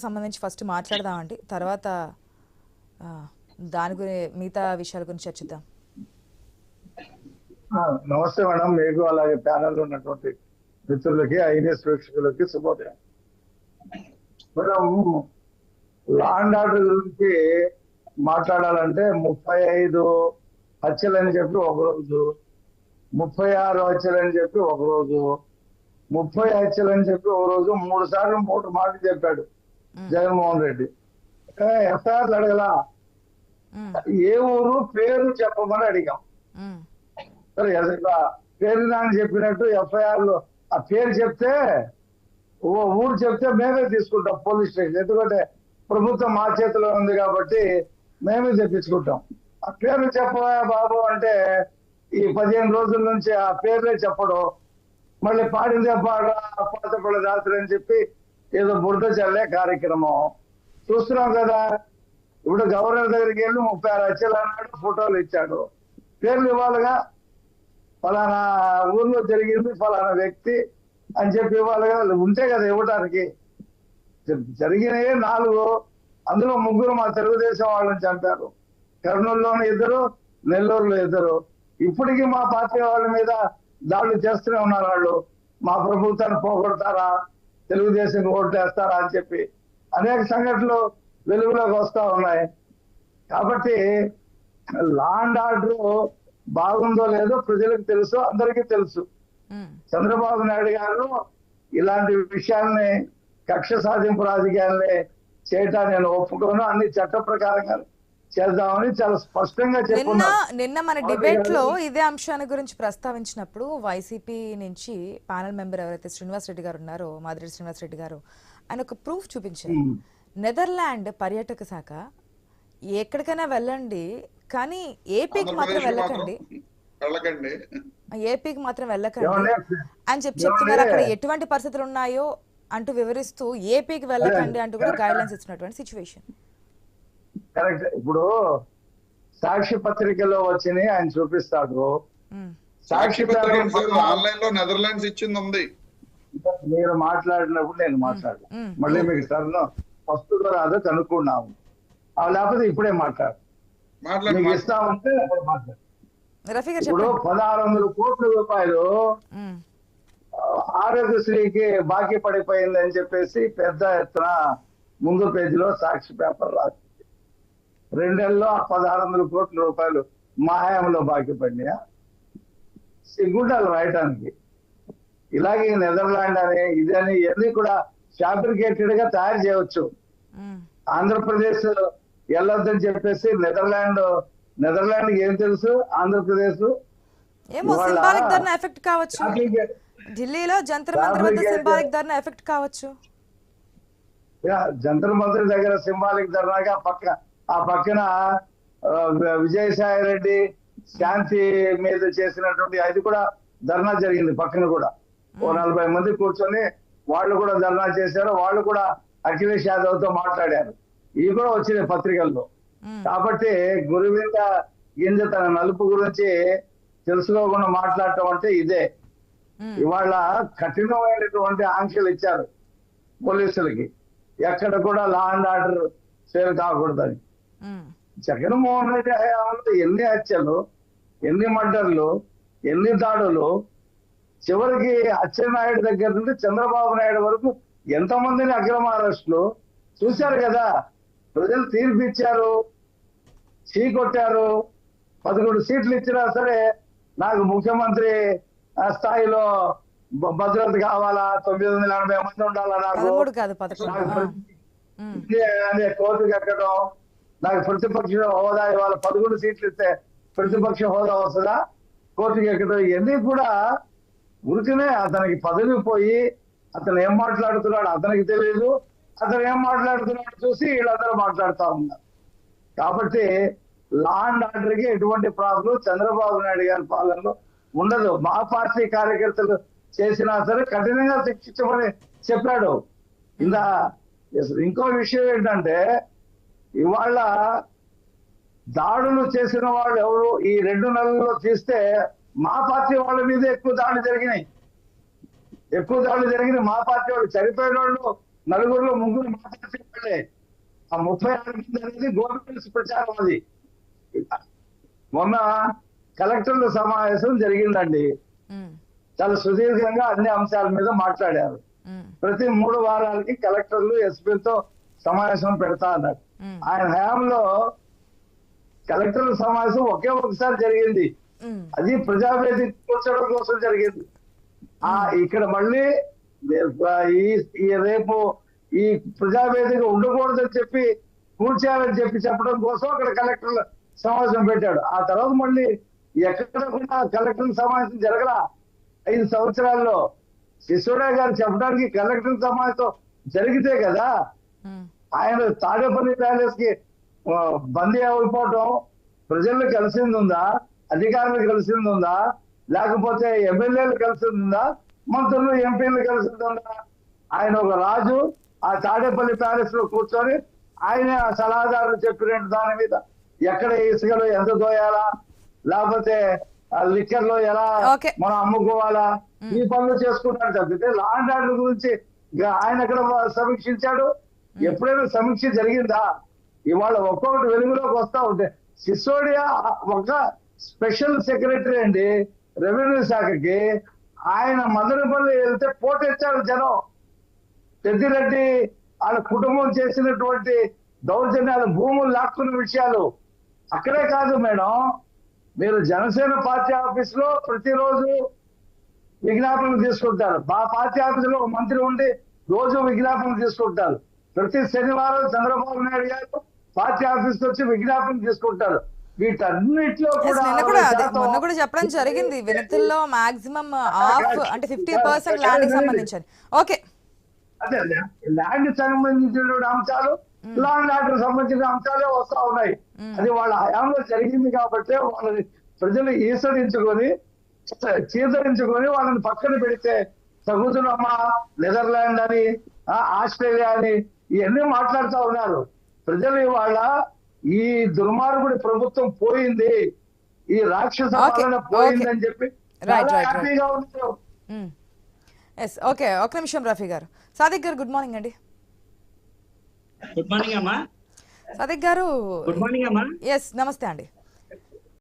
సంబంధించి ఫస్ట్ మాట్లాడదామండి. తర్వాత దాని గురించి మిగతా విషయాల గురించి చర్చిద్దాం. నమస్తే మేడం, మీకు అలాగే ప్యానల్ ఉన్నటువంటి మిత్రులకి ఐఎన్ఎస్ వీక్షకులకి శుభోదయం. మేడం, లా అండ్ ఆర్డర్ గురించి మాట్లాడాలంటే 35 హత్యలని చెప్పి ఒకరోజు, 36 హత్యలని చెప్పి ఒకరోజు, 30 హత్యలని చెప్పి ఒక రోజు 3 సార్లు 3 మాటలు చెప్పాడు జగన్మోహన్ రెడ్డి. ఎఫ్ఐఆర్లు అడగలా, ఏ ఊరు పేరు చెప్పమని అడిగాం. సరే, పేరు నాని చెప్పినట్టు ఎఫ్ఐఆర్లు ఆ పేరు చెప్తే ఊరు చెప్తే మేమే తీసుకుంటాం పోలీస్ స్టేషన్, ఎందుకంటే ప్రభుత్వం మా చేతిలో ఉంది కాబట్టి మేమే తెప్పించుకుంటాం. ఆ పేరు చెప్పవా బాబు అంటే ఈ 15 రోజుల నుంచి ఆ పేర్లే చెప్పడం, మళ్ళీ పాడిందే పాతపడ రాత్రి అని చెప్పి ఏదో బురద చల్లే కార్యక్రమం చూస్తున్నాం కదా. ఇప్పుడు గవర్నర్ దగ్గరికి వెళ్ళి 36 హత్యలు అన్నాడు, ఫోటోలు ఇచ్చాడు, పేర్లు ఇవ్వాలిగా. ఫలానా ఊర్లో జరిగింది ఫలానా వ్యక్తి అని చెప్పి ఇవ్వాలిగా, ఉంటే కదా ఇవ్వడానికి. జరిగినవి 4, అందులో 3 మా తెలుగుదేశం వాళ్ళని చంపారు. కర్నూలులోని 2, నెల్లూరులో 2. ఇప్పటికీ మా పార్టీ వాళ్ళ మీద దాడులు చేస్తూనే ఉన్నారు. వాళ్ళు మా ప్రభుత్వాన్ని పోగొడతారా, తెలుగుదేశం ఓట్లేస్తారా అని చెప్పి అనేక సంఘటనలు వెలుగులోకి వస్తా ఉన్నాయి. కాబట్టి లా అండ్ ఆర్డర్ బాగుందో లేదో ప్రజలకు తెలుసు, అందరికీ తెలుసు. చంద్రబాబు నాయుడు గారు ఇలాంటి విషయాల్ని కక్ష సాధింపు రాజకీయాల్ని చేయటాన్ని నేను ఒప్పుకోను, అన్ని చట్ట ప్రకారంగా చేద్దామని చాలా స్పష్టంగా చెప్పుకున్నాను. నిన్న మన డిబేట్ లో ఇదే అంశాన్ని గురించి ప్రస్తావించినప్పుడు వైసీపీ నుంచి ప్యానల్ మెంబర్ ఎవరైతే శ్రీనివాస్ రెడ్డి గారు ఉన్నారో, మాదిరెడ్డి శ్రీనివాస్ రెడ్డి గారు, ఆయన ఒక ప్రూఫ్ చూపించారు. నెదర్లాండ్ పర్యాటక శాఖ ఎక్కడికైనా వెళ్ళండి కానీ ఏపీకి మాత్రం వెళ్ళకండి, ఏపీకి మాత్రం వెళ్ళకండి అని చెప్తున్నారు. అక్కడ ఎటువంటి పరిస్థితులు ఉన్నాయో అంటూ వివరిస్తూ ఏపీకి వెళ్ళకండి అంటూ కూడా గైడ్ లైన్స్ ఇచ్చినటువంటి సిచ్యువేషన్. కరెక్ట్. ఇప్పుడు సాక్షి పత్రికలో వచ్చినాయి ఆయన చూపిస్తాడు. సాక్షి ఆన్లైన్ లో నెదర్లాండ్స్ ఇచ్చింది ఉంది. మీరు మాట్లాడినప్పుడు నేను మాట్లాడు, మళ్ళీ మీకు టర్న్ వస్తుందో రాదో కనుక్కున్నాము. లేకపోతే ఇప్పుడే మాట్లాడు, ఇస్తామంటే మాట్లాడు. ఇప్పుడు 1600 కోట్ల రూపాయలు ఆరోగ్యశ్రీకి బాకీ పడిపోయిందని చెప్పేసి పెద్ద ఎత్తున ముందు పేజీలో సాక్షి పేపర్ రాసింది. 2 నెలల్లో ఆ 1600 కోట్ల రూపాయలు మా హయాంలో బాకీ పడినాయా? సిగ్గుండాలి రాయటానికి. ఇలాగే నెదర్లాండ్ అని ఇదని ఇవన్నీ కూడా ఫ్యాబ్రికేటెడ్ గా తయారు చేయవచ్చు. ఆంధ్రప్రదేశ్ వెళ్ళొద్దని చెప్పేసి నెదర్లాండ్ ఏం తెలుసు? ఆంధ్రప్రదేశ్ ఎఫెక్ట్ కావచ్చు, ఢిల్లీలో జంతర్ మంతర్ వద్ద సింబాలిక్ ధర్నా ఎఫెక్ట్ కావచ్చు. జంతర్ మంతర్ దగ్గర సింబాలిక్ ధర్నాగా ఆ పక్కన విజయసాయి రెడ్డి శాంతి మీద చేసినటువంటి అది కూడా ధర్నా జరిగింది. పక్కన కూడా 40 మంది కూర్చొని వాళ్ళు కూడా ధర్నా చేశారు. వాళ్ళు కూడా అఖిలేష్ యాదవ్ తో మాట్లాడారు. ఇవి కూడా వచ్చినాయి పత్రికల్లో. కాబట్టి గురువింద గింజ తన నలుపు గురించి తెలుసుకోకుండా మాట్లాడటం అంటే ఇదే. ఇవాళ కఠినమైనటువంటి ఆంక్షలు ఇచ్చారు పోలీసులకి, ఎక్కడ కూడా లా అండ్ ఆర్డర్ ఫెయిల్ కాకూడదని. జగన్మోహన్ రెడ్డి హయాంలో ఎన్ని హత్యలు, ఎన్ని మర్డర్లు, ఎన్ని దాడులు, చివరికి అచ్చెన్నాయుడు దగ్గర నుండి చంద్రబాబు నాయుడు వరకు ఎంతమందిని అక్రమ అరెస్టులు చూశారు కదా. ప్రజలు తీర్పు ఇచ్చారు, చీకొట్టారు. 11 సీట్లు ఇచ్చినా సరే నాకు ముఖ్యమంత్రి స్థాయిలో భద్రత కావాలా, 980 మంది ఉండాలా, నాకు కోర్టుకు ఎక్కడం, నాకు ప్రతిపక్ష హోదా ఇవాళ 11 సీట్లు ఇస్తే ప్రతిపక్ష హోదా వస్తుందా, కోర్టుకు ఎక్కడం, ఇవన్నీ కూడా ఉరికినే అతనికి పదవి పోయి అతను ఏం మాట్లాడుతున్నాడు అతనికి తెలియదు, అతను ఏం మాట్లాడుతున్నాడు చూసి వీళ్ళందరూ మాట్లాడుతూ ఉన్నారు. కాబట్టి లా అండ్ ఆర్డర్ కి ఎటువంటి ప్రాబ్లం చంద్రబాబు నాయుడు గారి పాలనలో ఉండదు. మా పార్టీ కార్యకర్తలు చేసినా సరే కఠినంగా శిక్షించమని చెప్పాడు. ఇంకో విషయం ఏంటంటే ఇవాళ దాడులు చేసిన వాళ్ళు ఎవరు ఈ 2 నెలల్లో తీస్తే మా పార్టీ వాళ్ళ మీద ఎక్కువ దాడులు జరిగినాయి. మా పార్టీ వాళ్ళు చనిపోయిన వాళ్ళు నలుగురులో ముగ్గురు మాట్లాడే ఆ 36 మంది అనేది గవర్నమెంట్ ప్రచారం. అది మొన్న కలెక్టర్ల సమావేశం జరిగిందండి. చాలా సుదీర్ఘంగా అన్ని అంశాల మీద మాట్లాడారు. ప్రతి 3 వారాలకి కలెక్టర్లు ఎస్పీలతో సమావేశం పెడతా అన్నారు. ఆయన హయాంలో కలెక్టర్ల సమావేశం ఒకసారి జరిగింది. అది ప్రజావేదిక కూర్చోవడం కోసం జరిగింది. ఇక్కడ మళ్ళీ ఈ రేపు ఈ ప్రజావేదిక ఉండకూడదని చెప్పి కూర్చోాలని చెప్పడం కోసం అక్కడ కలెక్టర్ల సమావేశం పెట్టాడు. ఆ తర్వాత మళ్ళీ ఎక్కడ కూడా కలెక్టర్ల సమావేశం జరగల. 5 సంవత్సరాల్లో సిసోడియా గారు చెప్పడానికి కలెక్టర్ సమావేశం జరిగితే కదా ఆయన తాడేపల్లి ప్యాలెస్ కి బందీ అయిపోవటం ప్రజలను కలిసింది ఉందా, అధికారులు కలిసింది ఉందా, లేకపోతే ఎమ్మెల్యేలు కలిసింది ఉందా, మంత్రులు ఎంపీలు కలిసింది ఉందా? ఆయన ఒక రాజు ఆ తాడేపల్లి ప్యాలెస్ లో కూర్చొని ఆయన సలహాదారులు చెప్పిన దాని మీద ఎక్కడ ఇసుకలో ఎంత దోయాలా, లేకపోతే లిక్కర్ లో ఎలా మనం అమ్ముకోవాలా, ఈ పనులు చేసుకుంటాడు తప్పితే లా అండ్ ఆర్డర్ గురించి ఆయన ఎక్కడ సమీక్షించాడు? ఎప్పుడైనా సమీక్ష జరిగిందా? ఇవాళ ఒక్కొక్కటి వెలుగులోకి వస్తా ఉంటే సిసోడియా ఒక స్పెషల్ సెక్రటరీ అండి రెవెన్యూ శాఖకి. ఆయన మదనపల్లి వెళ్తే పోటెచ్చారు జనం. పెద్దిరెడ్డి వాళ్ళ కుటుంబం చేసినటువంటి దౌర్జన్యాలు, భూములు లాక్కున్న విషయాలు అక్కడే కాదు మేడం. మీరు జనసేన పార్టీ ఆఫీస్ లో ప్రతిరోజు విజ్ఞాపనలు తీసుకుంటారు. మా పార్టీ ఆఫీస్ లో ఒక మంత్రి ఉండి రోజు విజ్ఞాపనలు తీసుకుంటారు. ప్రతి శనివారం చంద్రబాబు నాయుడు గారు పార్టీ ఆఫీస్ వచ్చి విజ్ఞాపన తీసుకుంటారు. వీటన్నిటిలో కూడా మొన్న కూడా చెప్పడం జరిగింది, వినతుల్లో మాక్సిమం ఆఫ్ అంటే 50% ల్యాండ్ కి సంబంధించి. ఓకే, అదే ల్యాండ్ సంబంధించిన అంశాలు, లా అండ్ ఆర్డర్ సంబంధించిన అంశాలే వస్తా ఉన్నాయి. అది వాళ్ళ హయాంలో జరిగింది కాబట్టి వాళ్ళని ప్రజలు చీదరించుకొని వాళ్ళని పక్కన పెడితే తగుతున్నమ్మా. నెదర్లాండ్ అని, ఆస్ట్రేలియా అని ఇవన్నీ మాట్లాడుతూ ఉన్నారు. ప్రజలు ఇవాళ ఈ దుర్మార్గుడి ప్రభుత్వం పోయింది, ఈ రాక్షస పాలన పోయిందని చెప్పి హ్యాపీగా ఉన్నారు. ఓకే, ఒక నిమిషం రఫీ గారు. సాదిక్ గారు గుడ్ మార్నింగ్ అండి. గుడ్ మార్నింగ్ అమ్మా. సాదిక్ గారు గుడ్ మార్నింగ్ అమ్మా. ఎస్ నమస్తే అండి.